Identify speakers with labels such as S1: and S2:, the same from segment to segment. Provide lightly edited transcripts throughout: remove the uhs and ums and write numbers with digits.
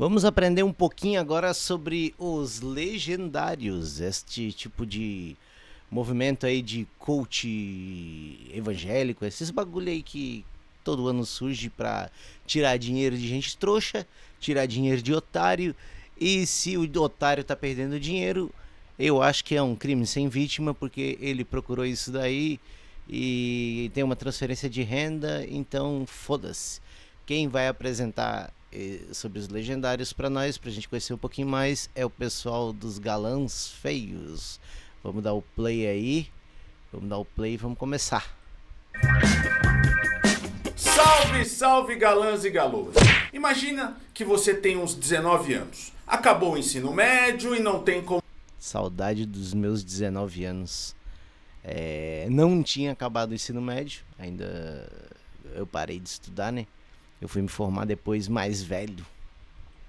S1: Vamos aprender um pouquinho agora sobre os legendários, este tipo de movimento aí de coach evangélico, esses bagulho aí que todo ano surge pra tirar dinheiro de gente trouxa, tirar dinheiro de otário, e se o otário tá perdendo dinheiro, eu acho que é um crime sem vítima, porque ele procurou isso daí e tem uma transferência de renda, então foda-se. Quem vai apresentar sobre os legendários pra nós, pra gente conhecer um pouquinho mais, é o pessoal dos galãs feios. Vamos dar o play aí. Vamos dar o play e vamos começar.
S2: Salve, salve galãs e galôs! Imagina que você tem uns 19 anos, acabou o ensino médio e não tem como...
S1: Saudade dos meus 19 anos. Não tinha acabado o ensino médio, ainda eu parei de estudar, né? Eu fui me formar depois mais velho.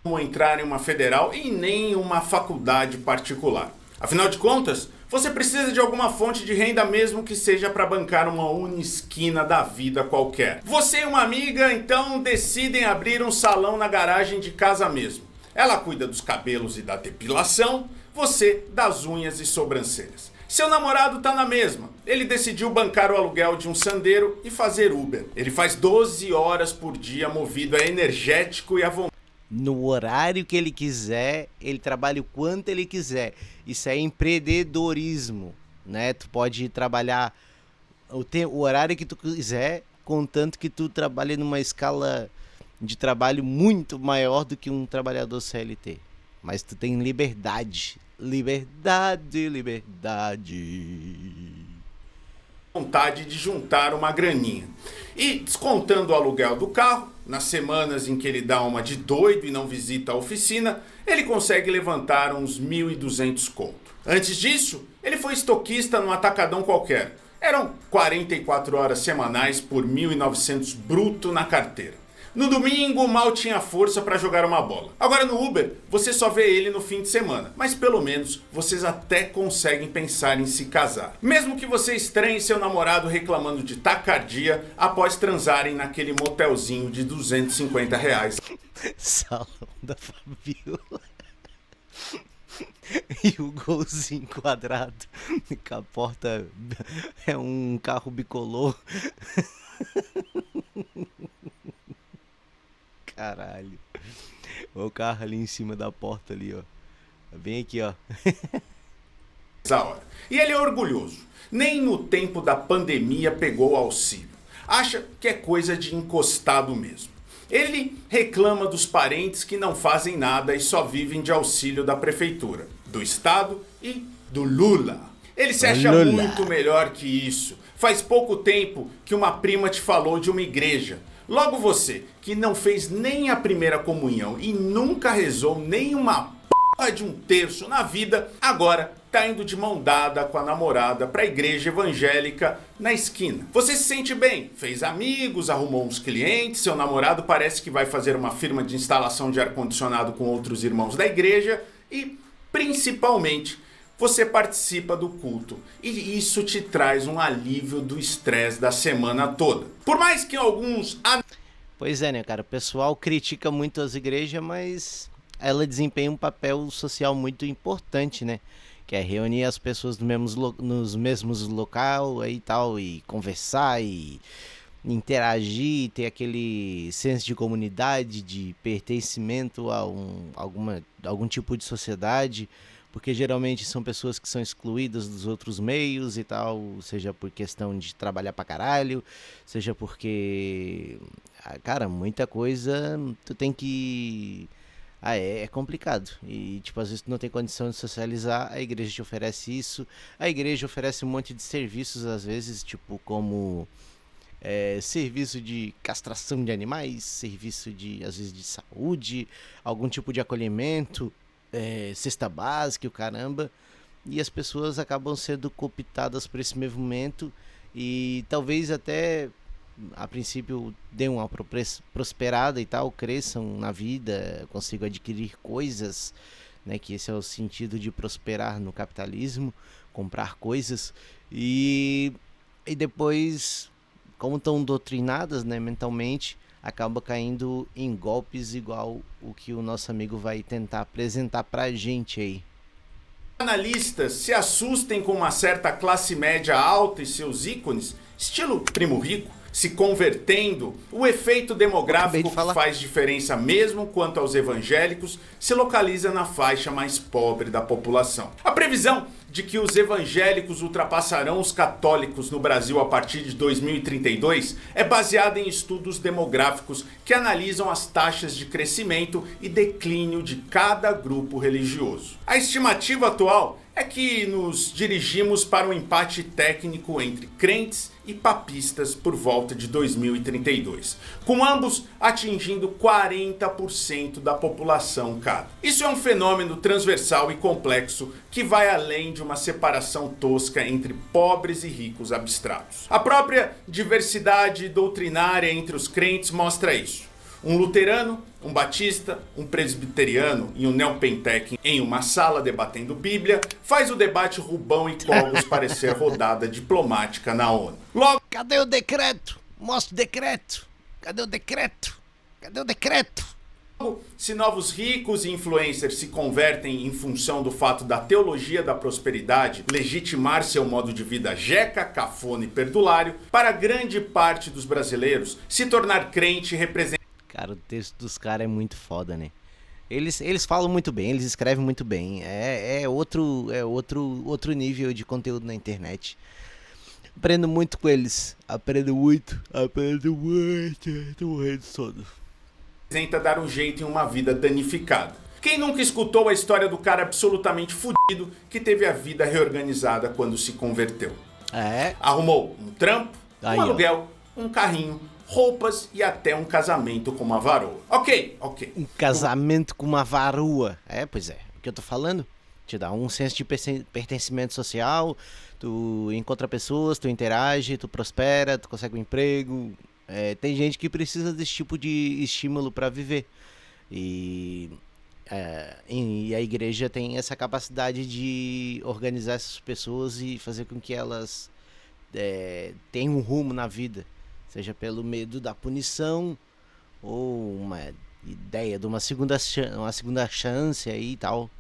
S2: Como entrar em uma federal e nem em uma faculdade particular. Afinal de contas, você precisa de alguma fonte de renda mesmo que seja para bancar uma unisquina da vida qualquer. Você e uma amiga então decidem abrir um salão na garagem de casa mesmo. Ela cuida dos cabelos e da depilação, você das unhas e sobrancelhas. Seu namorado tá na mesma. Ele decidiu bancar o aluguel de um Sandero e fazer Uber. Ele faz 12 horas por dia movido a energético e a vontade.
S1: No horário que ele quiser, ele trabalha o quanto ele quiser. Isso é empreendedorismo, né? Tu pode trabalhar o horário que tu quiser, contanto que tu trabalhe numa escala de trabalho muito maior do que um trabalhador CLT. Mas tu tem liberdade. Liberdade, liberdade.
S2: Vontade de juntar uma graninha. E descontando o aluguel do carro, nas semanas em que ele dá uma de doido e não visita a oficina, ele consegue levantar uns 1.200 conto. Antes disso, ele foi estoquista num atacadão qualquer. Eram 44 horas semanais por 1.900 bruto na carteira. No domingo, mal tinha força para jogar uma bola. Agora no Uber, você só vê ele no fim de semana. Mas pelo menos, vocês até conseguem pensar em se casar. Mesmo que você estranhe seu namorado reclamando de taquicardia após transarem naquele motelzinho de R$ 250.
S1: Salão da Fabiola. E o golzinho quadrado. Com a porta é um carro bicolor. Caralho. O carro ali em cima da porta ali, ó. Bem aqui, ó.
S2: E ele é orgulhoso. Nem no tempo da pandemia pegou auxílio. Acha que é coisa de encostado mesmo. Ele reclama dos parentes que não fazem nada e só vivem de auxílio da prefeitura, do estado e do Lula. Ele se acha
S1: Lula.
S2: muito melhor que isso. Faz pouco tempo que uma prima te falou de uma igreja. Logo você, que não fez nem a primeira comunhão e nunca rezou nem uma porra de um terço na vida, agora tá indo de mão dada com a namorada pra igreja evangélica na esquina. Você se sente bem, fez amigos, arrumou uns clientes, seu namorado parece que vai fazer uma firma de instalação de ar-condicionado com outros irmãos da igreja e, principalmente, você participa do culto e isso te traz um alívio do estresse da semana toda. Por mais que alguns...
S1: Pois é, né, cara? O pessoal critica muito as igrejas, mas ela desempenha um papel social muito importante, né? Que é reunir as pessoas nos mesmos local aí, tal, e conversar e interagir, ter aquele senso de comunidade, de pertencimento a algum tipo de sociedade, porque geralmente são pessoas que são excluídas dos outros meios e tal, seja por questão de trabalhar pra caralho, seja porque, cara, muita coisa tu tem que... é complicado. E, tipo, às vezes tu não tem condição de socializar, a igreja te oferece isso. A igreja oferece um monte de serviços, às vezes, tipo, como serviço de castração de animais, serviço de, às vezes, de saúde, algum tipo de acolhimento, cesta básica, o caramba. E as pessoas acabam sendo cooptadas por esse movimento e talvez até a princípio dêem uma prosperada e tal, cresçam na vida, consigam adquirir coisas, né, que esse é o sentido de prosperar no capitalismo, comprar coisas, e depois, como estão doutrinadas, né, mentalmente, acaba caindo em golpes igual o que o nosso amigo vai tentar apresentar pra gente aí.
S2: Analistas se assustem com uma certa classe média alta e seus ícones, estilo Primo Rico, se convertendo, o efeito demográfico que faz diferença mesmo quanto aos evangélicos se localiza na faixa mais pobre da população. A previsão de que os evangélicos ultrapassarão os católicos no Brasil a partir de 2032 é baseada em estudos demográficos que analisam as taxas de crescimento e declínio de cada grupo religioso. A estimativa atual é que nos dirigimos para um empate técnico entre crentes e papistas por volta de 2032, com ambos atingindo 40% da população cada. Isso é um fenômeno transversal e complexo que vai além de uma separação tosca entre pobres e ricos abstratos. A própria diversidade doutrinária entre os crentes mostra isso. Um luterano, um batista, um presbiteriano e um neopentec em uma sala debatendo Bíblia faz o debate Rubão e Cogos parecer rodada diplomática na ONU. Logo,
S1: cadê o decreto? Mostra o decreto. Cadê o decreto? Cadê o decreto?
S2: Se novos ricos e influencers se convertem em função do fato da teologia da prosperidade legitimar seu modo de vida jeca, cafona e perdulário, para grande parte dos brasileiros, se tornar crente representa...
S1: Cara, o texto dos caras é muito foda, né? Eles falam muito bem, eles escrevem muito bem. É outro nível de conteúdo na internet. Aprendo muito com eles. Aprendo muito. Tô morrendo de sono.
S2: Tenta dar um jeito em uma vida danificada. Quem nunca escutou a história do cara absolutamente fudido que teve a vida reorganizada quando se converteu? Arrumou um trampo, um aluguel, um carrinho, roupas e até um casamento com uma varoa. Ok.
S1: Um casamento com uma varoa. Pois é. O que eu tô falando? Te dá um senso de pertencimento social, tu encontra pessoas, tu interage, tu prospera, tu consegue um emprego. Tem gente que precisa desse tipo de estímulo para viver. E a igreja tem essa capacidade de organizar essas pessoas e fazer com que elas tenham um rumo na vida. Seja pelo medo da punição ou uma ideia de uma segunda chance aí e tal.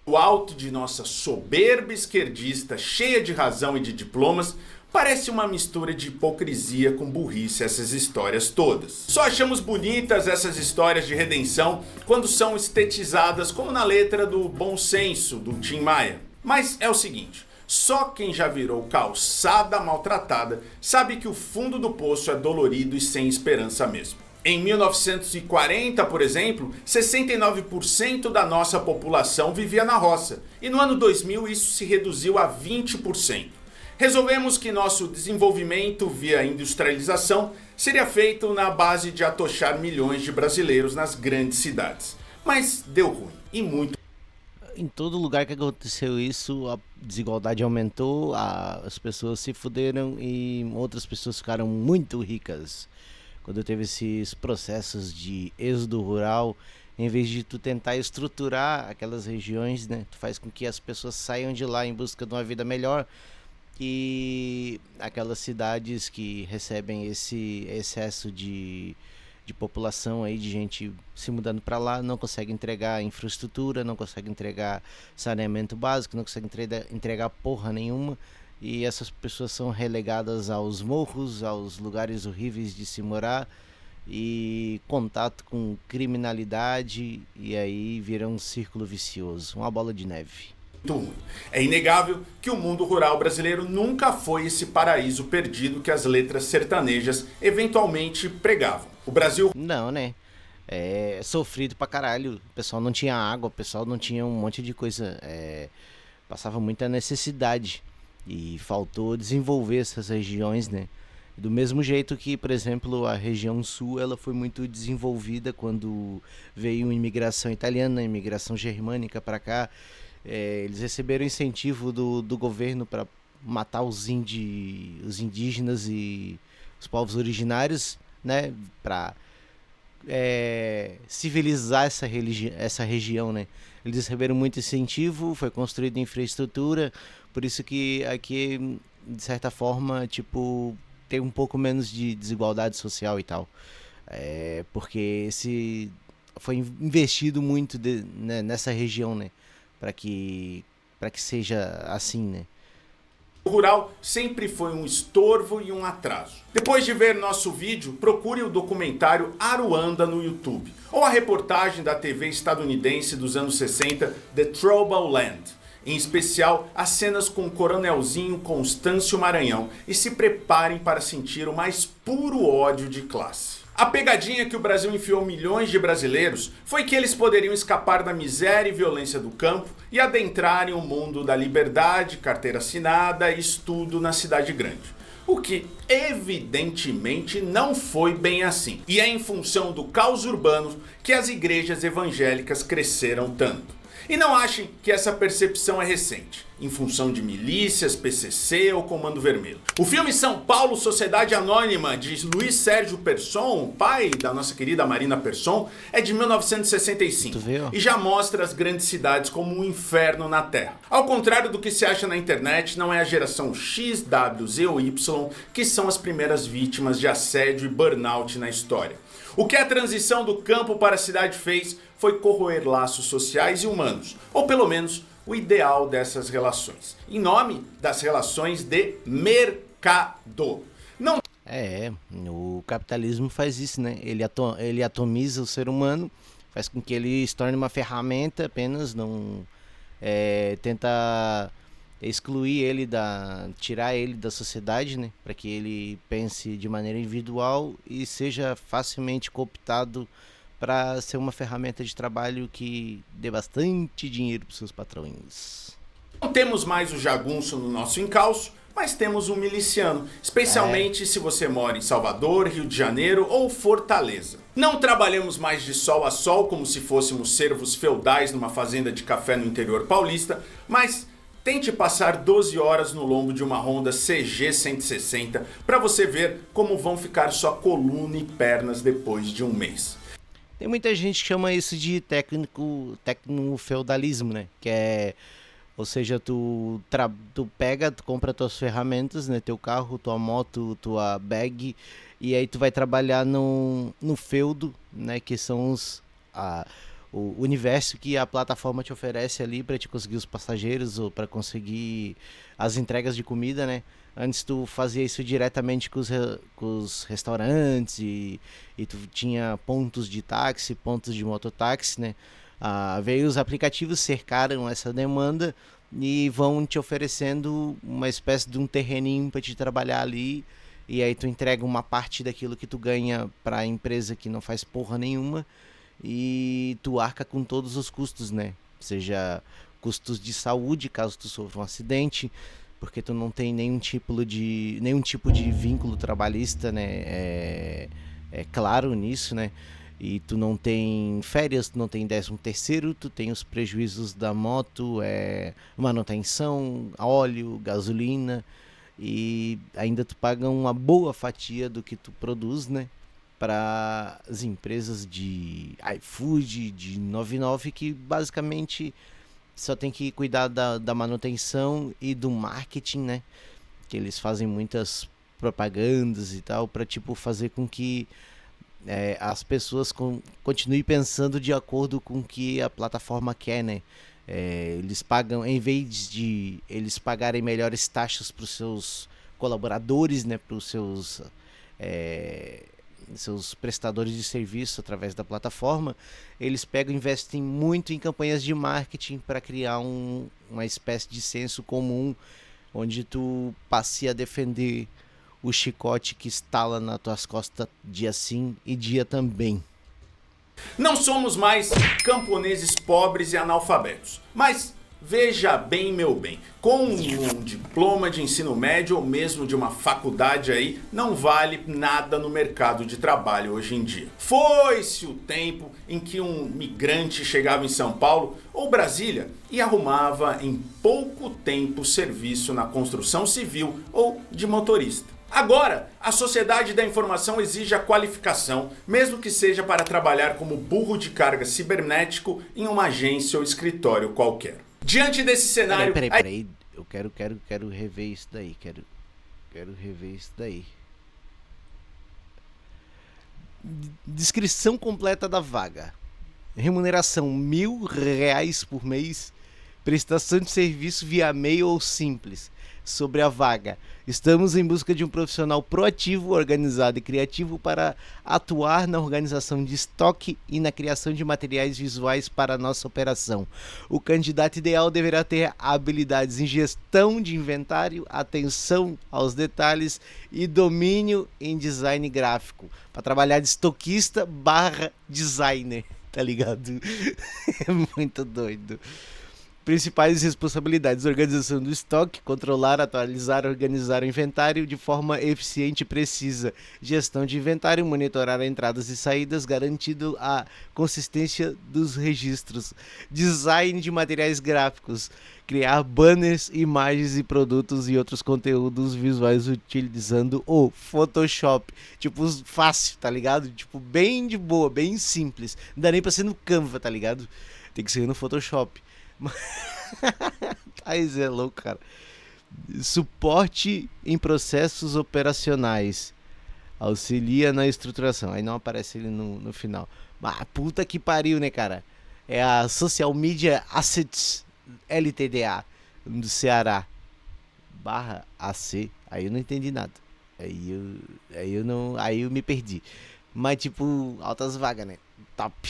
S2: O alto de nossa soberba esquerdista, cheia de razão e de diplomas, parece uma mistura de hipocrisia com burrice essas histórias todas. Só achamos bonitas essas histórias de redenção quando são estetizadas como na letra do Bom Senso, do Tim Maia. Mas é o seguinte... Só quem já virou calçada maltratada sabe que o fundo do poço é dolorido e sem esperança mesmo. Em 1940, por exemplo, 69% da nossa população vivia na roça. E no ano 2000 isso se reduziu a 20%. Resolvemos que nosso desenvolvimento via industrialização seria feito na base de atochar milhões de brasileiros nas grandes cidades. Mas deu ruim, e muito.
S1: Em todo lugar que aconteceu isso, a desigualdade aumentou, as pessoas se fuderam e outras pessoas ficaram muito ricas. Quando teve esses processos de êxodo rural, em vez de tu tentar estruturar aquelas regiões, né, tu faz com que as pessoas saiam de lá em busca de uma vida melhor. E aquelas cidades que recebem esse excesso de população aí, de gente se mudando para lá, não consegue entregar infraestrutura, não consegue entregar saneamento básico, não consegue entregar porra nenhuma, e essas pessoas são relegadas aos morros, aos lugares horríveis de se morar e contato com criminalidade, e aí vira um círculo vicioso, uma bola de neve.
S2: É inegável que o mundo rural brasileiro nunca foi esse paraíso perdido que as letras sertanejas eventualmente pregavam. O Brasil...
S1: Não, né? É sofrido pra caralho. O pessoal não tinha água, o pessoal não tinha um monte de coisa. Passava muita necessidade. E faltou desenvolver essas regiões, né? Do mesmo jeito que, por exemplo, a região sul, ela foi muito desenvolvida quando veio a imigração italiana, a imigração germânica pra cá. Eles receberam incentivo do governo para matar os indígenas e os povos originários, né, para civilizar essa região, né. Eles receberam muito incentivo, foi construída infraestrutura, por isso que aqui, de certa forma, tipo, tem um pouco menos de desigualdade social e tal. Porque esse foi investido muito né, nessa região, né, para que seja assim, né.
S2: O rural sempre foi um estorvo e um atraso. Depois de ver nosso vídeo, procure o documentário Aruanda no YouTube, ou a reportagem da TV estadunidense dos anos 60, The Trouble Land. Em especial, as cenas com o Coronelzinho Constâncio Maranhão, e se preparem para sentir o mais puro ódio de classe. A pegadinha que o Brasil enfiou milhões de brasileiros foi que eles poderiam escapar da miséria e violência do campo e adentrarem o mundo da liberdade, carteira assinada e estudo na cidade grande. O que, evidentemente, não foi bem assim. E é em função do caos urbano que as igrejas evangélicas cresceram tanto. E não achem que essa percepção é recente, em função de milícias, PCC ou Comando Vermelho. O filme São Paulo, Sociedade Anônima, de Luiz Sérgio Persson, pai da nossa querida Marina Persson, é de 1965 e já mostra as grandes cidades como um inferno na Terra. Ao contrário do que se acha na internet, não é a geração X, W, Z ou Y que são as primeiras vítimas de assédio e burnout na história. O que a transição do campo para a cidade fez foi corroer laços sociais e humanos, ou pelo menos o ideal dessas relações, em nome das relações de mercado. Não...
S1: O capitalismo faz isso, né? Ele atomiza o ser humano, faz com que ele se torne uma ferramenta apenas, não tenta excluir ele tirar ele da sociedade, né? Para que ele pense de maneira individual e seja facilmente cooptado para ser uma ferramenta de trabalho que dê bastante dinheiro para os seus patrões.
S2: Não temos mais o jagunço no nosso encalço, mas temos um miliciano, especialmente se você mora em Salvador, Rio de Janeiro ou Fortaleza. Não trabalhamos mais de sol a sol como se fôssemos servos feudais numa fazenda de café no interior paulista, mas tente passar 12 horas no lombo de uma Honda CG 160 para você ver como vão ficar sua coluna e pernas depois de um mês.
S1: Tem muita gente que chama isso de tecnofeudalismo, né? Que é, ou seja, tu compra tuas ferramentas, né? Teu carro, tua moto, tua bag, e aí tu vai trabalhar no feudo, né? Que são o universo que a plataforma te oferece ali para te conseguir os passageiros ou para conseguir as entregas de comida, né? Antes tu fazia isso diretamente com os restaurantes e tu tinha pontos de táxi, pontos de mototáxi, né? Veio os aplicativos, cercaram essa demanda e vão te oferecendo uma espécie de um terreninho para te trabalhar ali, e aí tu entrega uma parte daquilo que tu ganha para a empresa que não faz porra nenhuma e tu arca com todos os custos, né? Seja custos de saúde, caso tu sofra um acidente, porque tu não tem nenhum tipo de vínculo trabalhista, né? É claro nisso, né? E tu não tem férias, tu não tem 13º, tu tem os prejuízos da moto, manutenção, óleo, gasolina, e ainda tu paga uma boa fatia do que tu produz, né? Para as empresas de iFood, de 99, que basicamente só tem que cuidar da manutenção e do marketing, né? Que eles fazem muitas propagandas e tal para tipo fazer com que as pessoas continuem pensando de acordo com o que a plataforma quer, né? Eles pagam, em vez de eles pagarem melhores taxas para os seus colaboradores, né? Para os seus prestadores de serviço através da plataforma, eles investem muito em campanhas de marketing para criar uma espécie de senso comum, onde tu passe a defender o chicote que estala nas tuas costas dia sim e dia também.
S2: Não somos mais camponeses pobres e analfabetos, mas veja bem, meu bem, com um diploma de ensino médio ou mesmo de uma faculdade aí, não vale nada no mercado de trabalho hoje em dia. Foi-se o tempo em que um migrante chegava em São Paulo ou Brasília e arrumava em pouco tempo serviço na construção civil ou de motorista. Agora, a sociedade da informação exige a qualificação, mesmo que seja para trabalhar como burro de carga cibernético em uma agência ou escritório qualquer. Diante desse cenário...
S1: Peraí. Eu quero rever isso daí. Quero rever isso daí. Descrição completa da vaga. Remuneração R$ 1.000 por mês. Prestação de serviço via e-mail ou simples. Sobre a vaga: estamos em busca de um profissional proativo, organizado e criativo para atuar na organização de estoque e na criação de materiais visuais para a nossa operação. O candidato ideal deverá ter habilidades em gestão de inventário, atenção aos detalhes e domínio em design gráfico, para trabalhar de estoquista barra designer, tá ligado? É muito doido. Principais responsabilidades: organização do estoque, controlar, atualizar, organizar o inventário de forma eficiente e precisa, gestão de inventário, monitorar entradas e saídas, garantindo a consistência dos registros, design de materiais gráficos, criar banners, imagens e produtos e outros conteúdos visuais utilizando o Photoshop. Tipo, fácil, tá ligado? Tipo, bem de boa, bem simples. Não dá nem pra ser no Canva, tá ligado? Tem que ser no Photoshop. Thais é louco, cara. Suporte em processos operacionais. Auxilia na estruturação. Aí não aparece ele no final. Mas puta que pariu, né, cara? É a Social Media Assets LTDA do Ceará barra AC. Aí eu não entendi nada. Aí eu me perdi. Mas tipo, altas vagas, né? Top.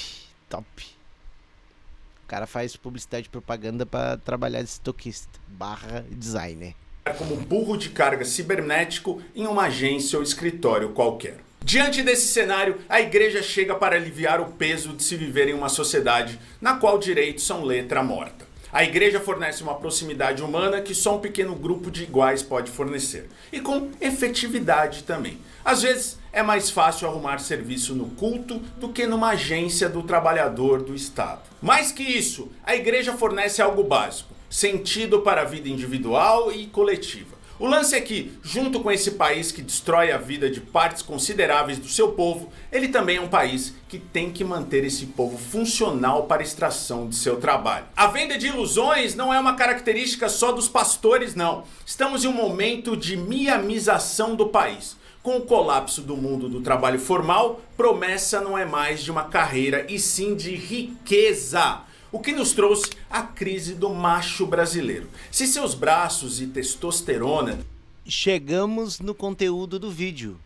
S1: O cara faz publicidade e propaganda para trabalhar de estoquista barra designer.
S2: Como burro de carga cibernético em uma agência ou escritório qualquer. Diante desse cenário, a igreja chega para aliviar o peso de se viver em uma sociedade na qual direitos são letra morta. A igreja fornece uma proximidade humana que só um pequeno grupo de iguais pode fornecer. E com efetividade também. Às vezes é mais fácil arrumar serviço no culto do que numa agência do trabalhador do Estado. Mais que isso, a igreja fornece algo básico: sentido para a vida individual e coletiva. O lance é que, junto com esse país que destrói a vida de partes consideráveis do seu povo, ele também é um país que tem que manter esse povo funcional para a extração de seu trabalho. A venda de ilusões não é uma característica só dos pastores, não. Estamos em um momento de miamização do país. Com o colapso do mundo do trabalho formal, promessa não é mais de uma carreira e sim de riqueza. O que nos trouxe a crise do macho brasileiro. Se seus braços e testosterona...
S1: Chegamos no conteúdo do vídeo.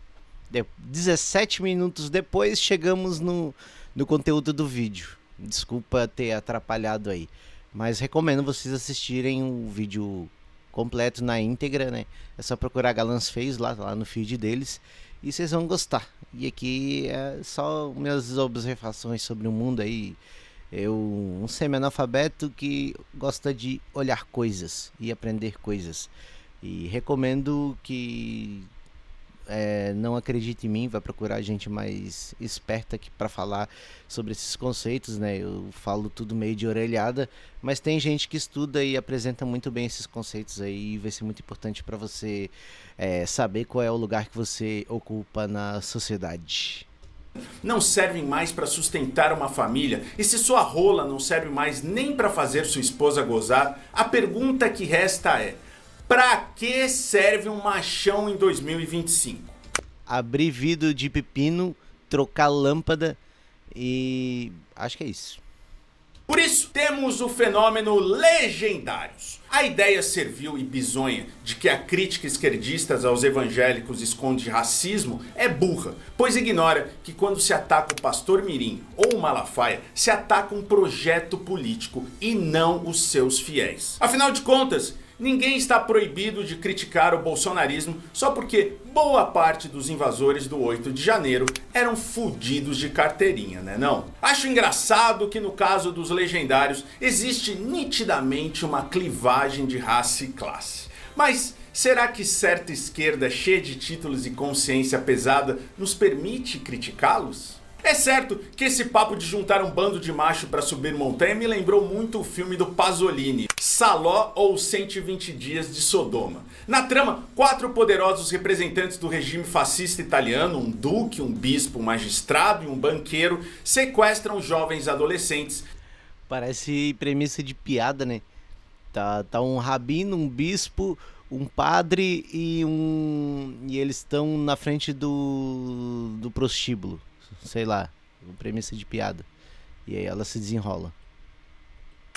S1: 17 minutos depois chegamos no conteúdo do vídeo. Desculpa ter atrapalhado aí. Mas recomendo vocês assistirem o vídeo completo na íntegra, né? É só procurar Galãs Fez lá no feed deles e vocês vão gostar. E aqui é só minhas observações sobre o mundo aí. Eu, um semi-analfabeto que gosta de olhar coisas e aprender coisas. E recomendo que não acredite em mim, vai procurar gente mais esperta aqui para falar sobre esses conceitos, né? Eu falo tudo meio de orelhada, mas tem gente que estuda e apresenta muito bem esses conceitos aí, e vai ser muito importante para você saber qual é o lugar que você ocupa na sociedade.
S2: Não servem mais para sustentar uma família, e se sua rola não serve mais nem para fazer sua esposa gozar, a pergunta que resta é: pra que serve um machão em 2025?
S1: Abrir vidro de pepino, trocar lâmpada e acho que é isso.
S2: Por isso, temos o fenômeno Legendários. A ideia servil e bizonha de que a crítica esquerdista aos evangélicos esconde racismo é burra, pois ignora que quando se ataca o pastor mirim ou o Malafaia, se ataca um projeto político e não os seus fiéis. Afinal de contas, ninguém está proibido de criticar o bolsonarismo só porque boa parte dos invasores do 8 de janeiro eram fudidos de carteirinha, né não? Acho engraçado que no caso dos Legendários existe nitidamente uma clivagem de raça e classe. Mas será que certa esquerda cheia de títulos e consciência pesada nos permite criticá-los? É certo que esse papo de juntar um bando de macho pra subir montanha me lembrou muito o filme do Pasolini, Saló ou 120 Dias de Sodoma. Na trama, 4 poderosos representantes do regime fascista italiano, um duque, um bispo, um magistrado e um banqueiro, sequestram jovens adolescentes.
S1: Parece premissa de piada, né? Tá um rabino, um bispo, um padre e eles estão na frente do prostíbulo. sei lá, premissa de piada. E aí ela se desenrola.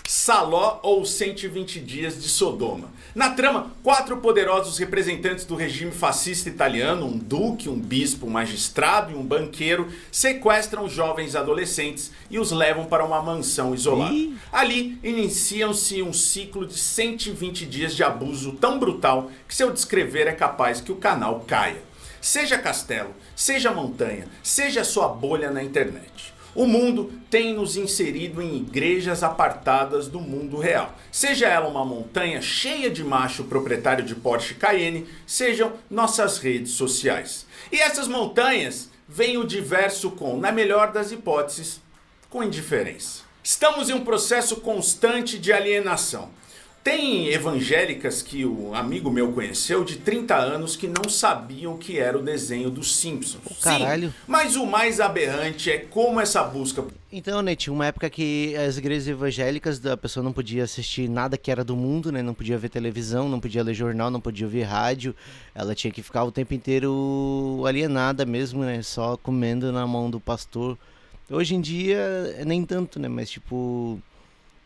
S2: Saló ou 120 dias de Sodoma. Na trama, 4 poderosos representantes do regime fascista italiano, um duque, um bispo, um magistrado e um banqueiro, sequestram jovens adolescentes e os levam para uma mansão isolada. Ali, iniciam-se um ciclo de 120 dias de abuso tão brutal que, se eu descrever, é capaz que o canal caia. Seja castelo, seja montanha, seja sua bolha na internet. O mundo tem nos inserido em igrejas apartadas do mundo real. Seja ela uma montanha cheia de macho proprietário de Porsche Cayenne, sejam nossas redes sociais. E essas montanhas veem o diverso com, na melhor das hipóteses, com indiferença. Estamos em um processo constante de alienação. Tem evangélicas que o amigo meu conheceu de 30 anos que não sabiam o que era o desenho dos Simpsons.
S1: Caralho.
S2: Sim, mas o mais aberrante é como essa busca...
S1: Então, né, tinha uma época que as igrejas evangélicas, a pessoa não podia assistir nada que era do mundo, né? Não podia ver televisão, não podia ler jornal, não podia ouvir rádio. Ela tinha que ficar o tempo inteiro alienada mesmo, né? Só comendo na mão do pastor. Hoje em dia, nem tanto, né? Mas, tipo...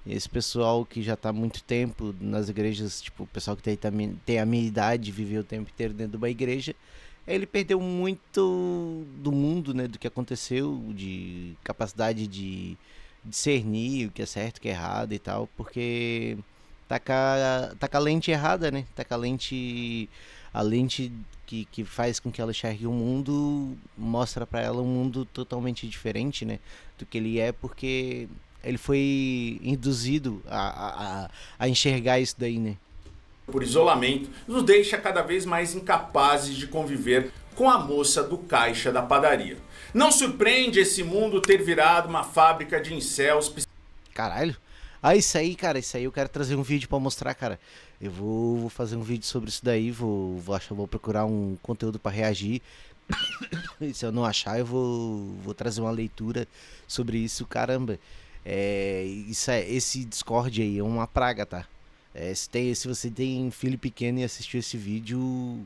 S1: Esse pessoal que já tá há muito tempo nas igrejas, tipo, o pessoal que tem a minha idade, viveu o tempo inteiro dentro de uma igreja, ele perdeu muito do mundo, né, do que aconteceu, de capacidade de discernir o que é certo, o que é errado e tal, porque tá com a lente errada, né, tá com a lente que faz com que ela enxergue o mundo, mostra pra ela um mundo totalmente diferente, né, do que ele é, porque... Ele foi induzido a enxergar isso daí, né?
S2: Por isolamento, nos deixa cada vez mais incapazes de conviver com a moça do caixa da padaria. Não surpreende esse mundo ter virado uma fábrica de incels.
S1: Caralho. Ah, isso aí, cara, isso aí eu quero trazer um vídeo pra mostrar, cara. Eu vou fazer um vídeo sobre isso daí, vou procurar um conteúdo pra reagir. E se eu não achar, eu vou trazer uma leitura sobre isso, caramba. Esse Discord aí é uma praga, tá? Se você tem filho pequeno e assistiu esse vídeo,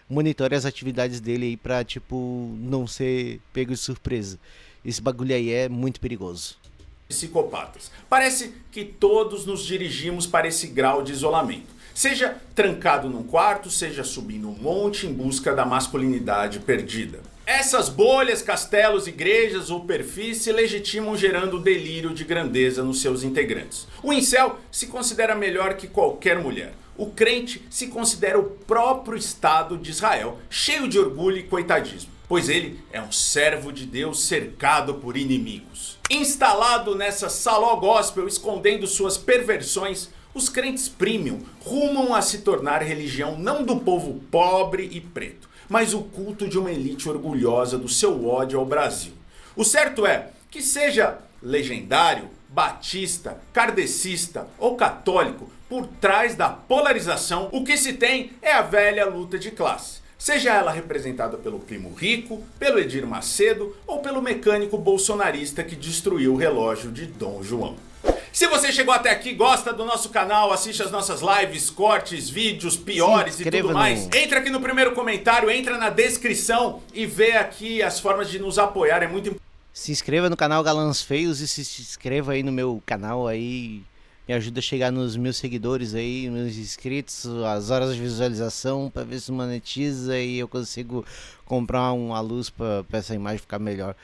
S1: monitore as atividades dele aí pra, tipo, não ser pego de surpresa. Esse bagulho aí é muito perigoso.
S2: Psicopatas. Parece que todos nos dirigimos para esse grau de isolamento. Seja trancado num quarto, seja subindo um monte em busca da masculinidade perdida. Essas bolhas, castelos, igrejas ou perfis se legitimam gerando delírio de grandeza nos seus integrantes. O incel se considera melhor que qualquer mulher. O crente se considera o próprio Estado de Israel, cheio de orgulho e coitadismo, pois ele é um servo de Deus cercado por inimigos. Instalado nessa saló gospel, escondendo suas perversões, os crentes premium rumam a se tornar religião não do povo pobre e preto, mas o culto de uma elite orgulhosa do seu ódio ao Brasil. O certo é que seja legendário, batista, kardecista ou católico, por trás da polarização, o que se tem é a velha luta de classe. Seja ela representada pelo primo rico, pelo Edir Macedo ou pelo mecânico bolsonarista que destruiu o relógio de Dom João. Se você chegou até aqui, gosta do nosso canal, assiste as nossas lives, cortes, vídeos, piores e tudo mais, entra aqui no primeiro comentário, entra na descrição e vê aqui as formas de nos apoiar, é muito importante.
S1: Se inscreva no canal Galãs Feios e se inscreva aí no meu canal aí, me ajuda a chegar nos 1000 seguidores aí, meus inscritos, as horas de visualização, pra ver se monetiza e eu consigo comprar uma luz pra essa imagem ficar melhor.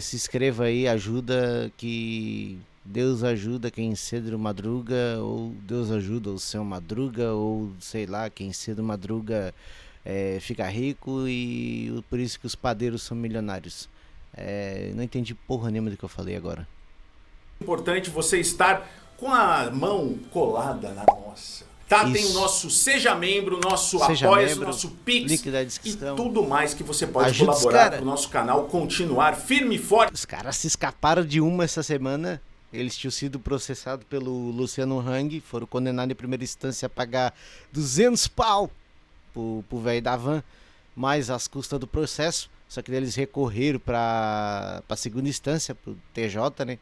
S1: Se inscreva aí, ajuda, que Deus ajuda quem cedo madruga, ou Deus ajuda o seu madruga, ou sei lá, quem cedo madruga fica rico, e por isso que os padeiros são milionários. Não entendi porra nenhuma do que eu falei agora.
S2: Importante você estar com a mão colada na nossa. Tá? Tem o nosso Seja Membro, nosso Apoia-se, o nosso Pix
S1: link da descrição,
S2: e tudo mais que você pode colaborar para o nosso canal continuar firme e forte.
S1: Os caras se escaparam de uma essa semana. Eles tinham sido processados pelo Luciano Hang, foram condenados em primeira instância a pagar 200 pau pro velho da van, mais as custas do processo. Só que eles recorreram para segunda instância, pro TJ, né?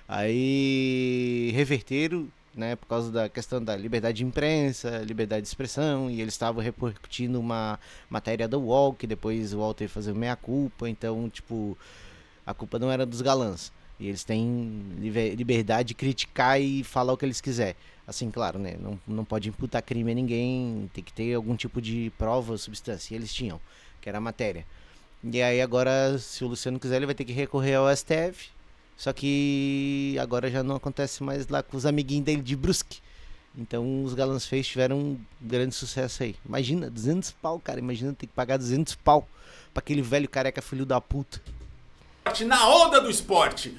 S1: Aí reverteram, né, por causa da questão da liberdade de imprensa, liberdade de expressão, e eles estavam repercutindo uma matéria do UOL, que depois o UOL teve que fazer meia-culpa, então, tipo, a culpa não era dos galãs. E eles têm liberdade de criticar e falar o que eles quiserem. Assim, claro, né? Não pode imputar crime a ninguém, tem que ter algum tipo de prova ou substância. E eles tinham, que era a matéria. E aí agora, se o Luciano quiser, ele vai ter que recorrer ao STF. Só que agora já não acontece mais lá com os amiguinhos dele de Brusque. Então os Galãs Feios tiveram um grande sucesso aí. Imagina, 200 pau, cara. Imagina ter que pagar 200 pau pra aquele velho careca filho da puta.
S2: Na onda do esporte.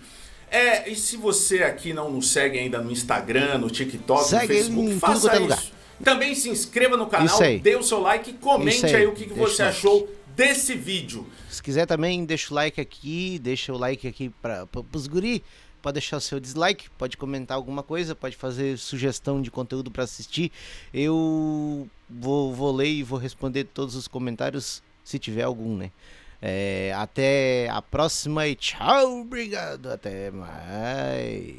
S2: E se você aqui não nos segue ainda no Instagram, no TikTok,
S1: segue
S2: no Facebook, faça isso. Lugar. Também se inscreva no canal, dê o seu like e comente aí o que você achou desse vídeo.
S1: Se quiser também, deixa o like aqui para os guri. Pode deixar o seu dislike, pode comentar alguma coisa, pode fazer sugestão de conteúdo para assistir. Eu vou ler e vou responder todos os comentários, se tiver algum, né? Até a próxima e tchau, obrigado, até mais.